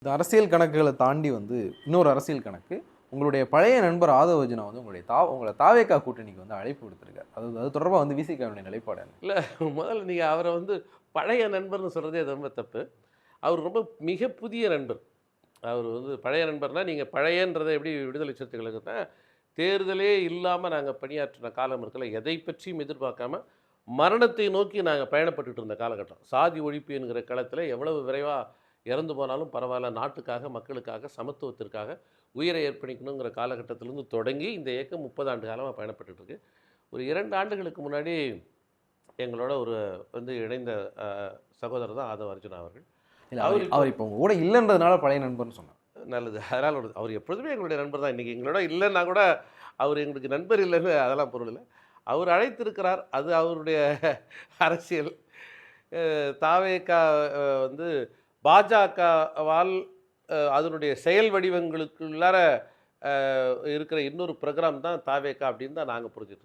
இந்த அரசியல் கணக்குகளை தாண்டி இன்னொரு அரசியல் கணக்கு, உங்களுடைய பழைய நண்பர் ஆதவர்ஜுனா உங்களை தாவேகா கூட்டணிக்கு அழைப்பு விடுத்திருக்காரு. அது தொடர்பாக விசிகாவுடைய நிலைப்பாடு என்ன? இல்லை, முதல்ல நீங்கள் அவரை பழைய நண்பர்னு சொல்கிறதே அது ரொம்ப தப்பு. அவர் ரொம்ப மிக புதிய நண்பர். அவர் பழைய நண்பர்னால், நீங்கள் பழையன்றதை எப்படி விடுதலை சிறுத்தைகளுக்குன்னா, தேர்தலே இல்லாமல் நாங்கள் பணியாற்றின காலம் இருக்கல, எதை பற்றியும் எதிர்பார்க்காம மரணத்தை நோக்கி நாங்கள் பயணப்பட்டுட்டு இருந்த காலகட்டம். சாதி ஒழிப்பு என்கிற களத்தில் எவ்வளவு விரைவாக இறந்து போனாலும் பரவாயில்ல, நாட்டுக்காக, மக்களுக்காக, சமத்துவத்திற்காக உயிரை ஏற்பணிக்கணுங்கிற காலகட்டத்திலேருந்து தொடங்கி இந்த இயக்கம் 30 ஆண்டு காலமாக பயணப்பட்டுருக்கு. ஒரு 2 ஆண்டுகளுக்கு முன்னாடி எங்களோட ஒரு இணைந்த சகோதரர் தான் ஆதவர்ஜுனா அவர்கள். அவர் இப்போ கூட இல்லைன்றதுனால பழைய நண்பர்னு சொன்னார். நல்லது. அதனால் அவர் எப்பொழுதுமே எங்களுடைய நண்பர் தான். இன்றைக்கி எங்களோட இல்லைன்னா கூட அவர் எங்களுக்கு நண்பர் இல்லைன்னு அதெல்லாம் பொருள் இல்லை. அவர் அழைத்திருக்கிறார், அது அவருடைய அரசியல். தாவேகா பாஜகவால் அதனுடைய செயல் வடிவங்களுக்குள்ளார இருக்கிற இன்னொரு ப்ரோக்ராம் தான் தாவேகா அப்படின்னு தான் நாங்கள் புரிஞ்சுட்டு